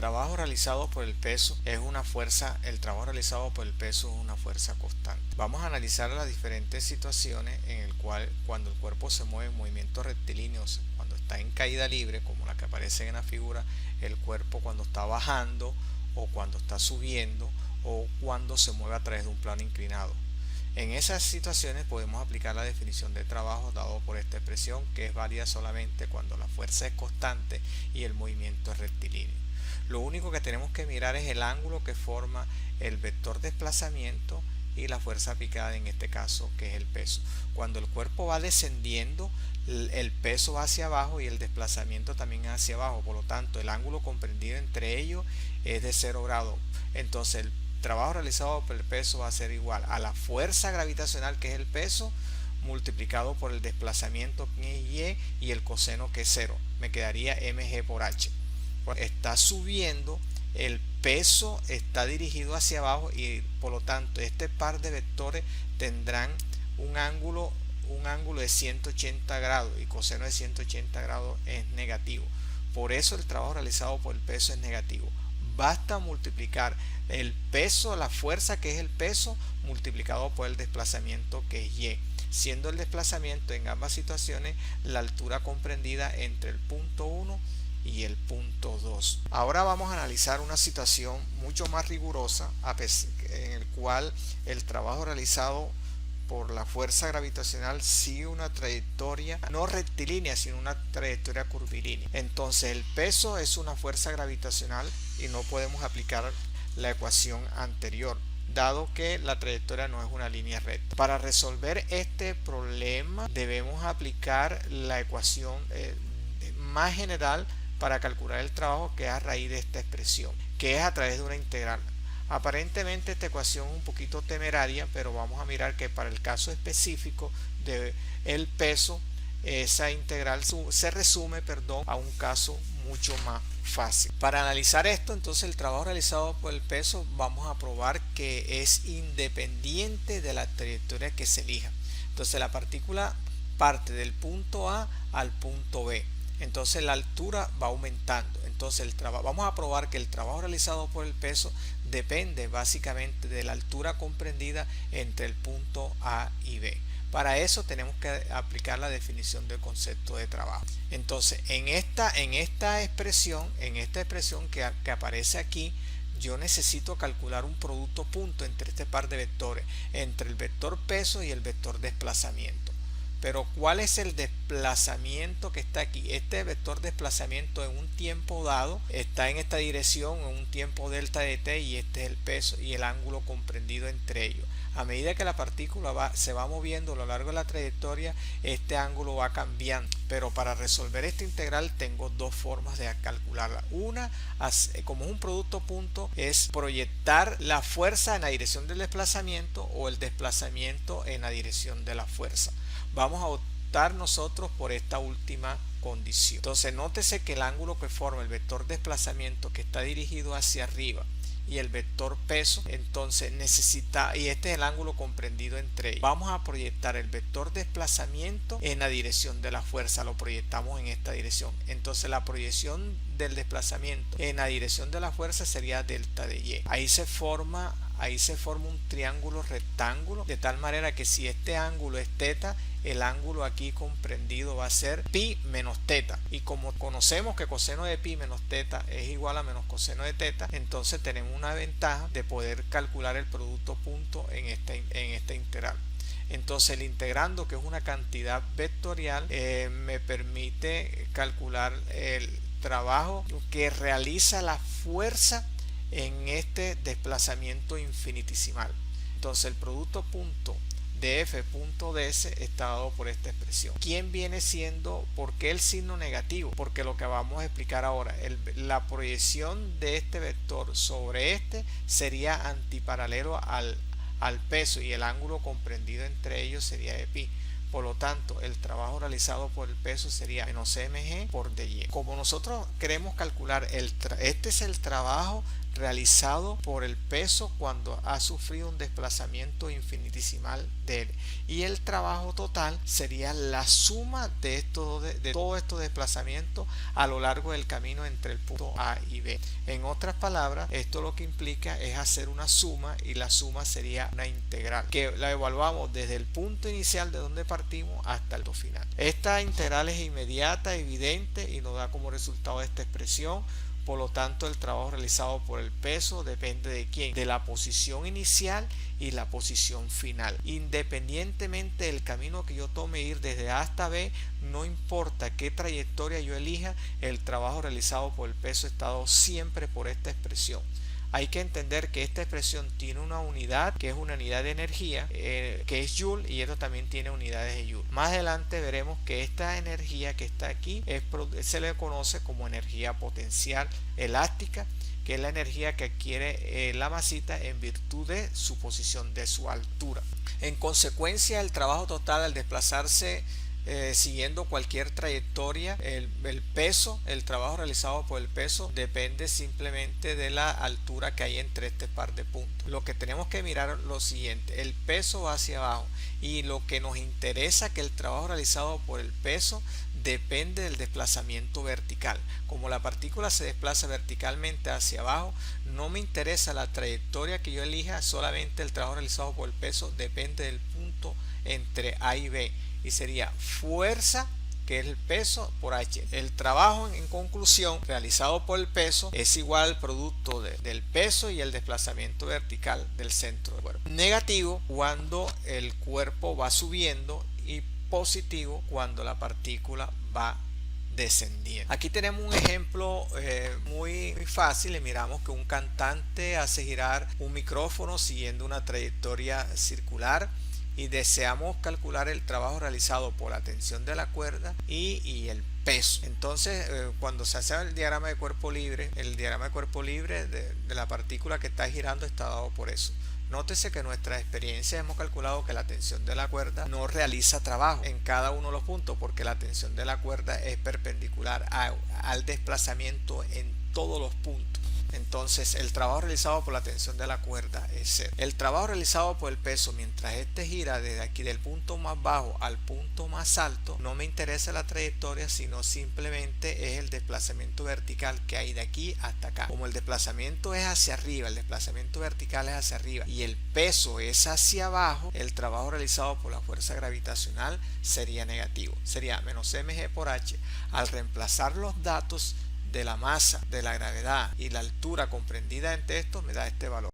trabajo realizado por el peso es una fuerza, el trabajo realizado por el peso es una fuerza constante. Vamos a analizar las diferentes situaciones en el cual cuando el cuerpo se mueve en movimientos rectilíneos, cuando está en caída libre, como la que aparece en la figura, el cuerpo cuando está bajando o cuando está subiendo o cuando se mueve a través de un plano inclinado. En esas situaciones podemos aplicar la definición de trabajo dado por esta expresión, que es válida solamente cuando la fuerza es constante y el movimiento es rectilíneo. Lo único que tenemos que mirar es el ángulo que forma el vector de desplazamiento y la fuerza aplicada, en este caso, que es el peso. Cuando el cuerpo va descendiendo, el peso va hacia abajo y el desplazamiento también hacia abajo. Por lo tanto, el ángulo comprendido entre ellos es de 0 grados. Entonces, el trabajo realizado por el peso va a ser igual a la fuerza gravitacional, que es el peso, multiplicado por el desplazamiento, que es y el coseno, que es 0. Me quedaría mg por h. Está subiendo, el peso está dirigido hacia abajo y por lo tanto este par de vectores tendrán un ángulo de 180 grados, y coseno de 180 grados es negativo. Por eso el trabajo realizado por el peso es negativo. Basta multiplicar el peso, la fuerza, que es el peso, multiplicado por el desplazamiento, que es y, siendo el desplazamiento en ambas situaciones la altura comprendida entre el punto 1 y el punto 2. Ahora vamos a analizar una situación mucho más rigurosa, en el cual el trabajo realizado por la fuerza gravitacional sigue una trayectoria no rectilínea, sino una trayectoria curvilínea. Entonces el peso es una fuerza gravitacional y no podemos aplicar la ecuación anterior, dado que la trayectoria no es una línea recta. Para resolver este problema debemos aplicar la ecuación más general para calcular el trabajo, que es a raíz de esta expresión, que es a través de una integral. Aparentemente esta ecuación es un poquito temeraria, pero vamos a mirar que para el caso específico del peso, esa integral se resume a un caso mucho más fácil. Para analizar esto, entonces el trabajo realizado por el peso vamos a probar que es independiente de la trayectoria que se elija. Entonces la partícula parte del punto A al punto B. Entonces la altura va aumentando. Entonces vamos a probar que el trabajo realizado por el peso depende básicamente de la altura comprendida entre el punto A y B. Para eso tenemos que aplicar la definición del concepto de trabajo. Entonces en esta expresión que aparece aquí, yo necesito calcular un producto punto entre este par de vectores, entre el vector peso y el vector desplazamiento. Pero ¿cuál es el desplazamiento que está aquí? Este vector desplazamiento en un tiempo dado está en esta dirección en un tiempo delta de t, y este es el peso y el ángulo comprendido entre ellos. A medida que la partícula se va moviendo a lo largo de la trayectoria, este ángulo va cambiando. Pero para resolver esta integral tengo dos formas de calcularla. Una, como es un producto punto, es proyectar la fuerza en la dirección del desplazamiento o el desplazamiento en la dirección de la fuerza. Vamos a optar nosotros por esta última condición. Entonces nótese que el ángulo que forma el vector desplazamiento, que está dirigido hacia arriba, y el vector peso, entonces y este es el ángulo comprendido entre ellos. Vamos a proyectar el vector desplazamiento en la dirección de la fuerza, lo proyectamos en esta dirección. Entonces la proyección del desplazamiento en la dirección de la fuerza sería delta de y. Ahí se forma un triángulo rectángulo, de tal manera que si este ángulo es teta, el ángulo aquí comprendido va a ser pi menos teta, y como conocemos que coseno de pi menos teta es igual a menos coseno de teta, entonces tenemos una ventaja de poder calcular el producto punto en esta integral. Entonces el integrando, que es una cantidad vectorial, me permite calcular el trabajo que realiza la fuerza en este desplazamiento infinitesimal. Entonces el producto punto de f punto ds está dado por esta expresión. ¿Quién viene siendo? ¿Por qué el signo negativo? Porque lo que vamos a explicar ahora, la proyección de este vector sobre este sería antiparalelo al peso, y el ángulo comprendido entre ellos sería de pi. Por lo tanto, el trabajo realizado por el peso sería menos mg por dy. Como nosotros queremos calcular este es el trabajo realizado por el peso cuando ha sufrido un desplazamiento infinitesimal de él. Y el trabajo total sería la suma de todos estos desplazamientos a lo largo del camino entre el punto A y B. En otras palabras, esto lo que implica es hacer una suma, y la suma sería una integral que la evaluamos desde el punto inicial de donde partimos hasta el punto final. Esta integral es inmediata, evidente, y nos da como resultado esta expresión. Por lo tanto, el trabajo realizado por el peso depende de quién, de la posición inicial y la posición final. Independientemente del camino que yo tome ir desde A hasta B, no importa qué trayectoria yo elija, el trabajo realizado por el peso está dado siempre por esta expresión. Hay que entender que esta expresión tiene una unidad, que es una unidad de energía, que es Joule, y esto también tiene unidades de Joule. Más adelante veremos que esta energía que está aquí se le conoce como energía potencial elástica, que es la energía que adquiere la masita en virtud de su posición, de su altura. En consecuencia, el trabajo total al desplazarse siguiendo cualquier trayectoria, el peso, el trabajo realizado por el peso depende simplemente de la altura que hay entre este par de puntos. Lo que tenemos que mirar es lo siguiente: el peso va hacia abajo, y lo que nos interesa que el trabajo realizado por el peso depende del desplazamiento vertical. Como la partícula se desplaza verticalmente hacia abajo, no me interesa la trayectoria que yo elija, solamente el trabajo realizado por el peso depende del punto entre A y B, y sería fuerza, que es el peso, por H. El trabajo, en conclusión, realizado por el peso es igual al producto del peso y el desplazamiento vertical del centro del cuerpo. Negativo cuando el cuerpo va subiendo, y positivo cuando la partícula va descendiendo. Aquí tenemos un ejemplo muy fácil. Miramos que un cantante hace girar un micrófono siguiendo una trayectoria circular, y deseamos calcular el trabajo realizado por la tensión de la cuerda y el peso. Entonces, cuando se hace el diagrama de cuerpo libre, de la partícula que está girando está dado por eso. Nótese que en nuestra experiencia hemos calculado que la tensión de la cuerda no realiza trabajo en cada uno de los puntos, porque la tensión de la cuerda es perpendicular al desplazamiento en todos los puntos. Entonces, el trabajo realizado por la tensión de la cuerda es cero. El trabajo realizado por el peso, mientras este gira desde aquí del punto más bajo al punto más alto, no me interesa la trayectoria, sino simplemente es el desplazamiento vertical que hay de aquí hasta acá. Como el desplazamiento es hacia arriba, el desplazamiento vertical es hacia arriba y el peso es hacia abajo, el trabajo realizado por la fuerza gravitacional sería negativo. Sería menos mg por h. Al reemplazar los datos de la masa, de la gravedad y la altura comprendida entre estos, me da este valor.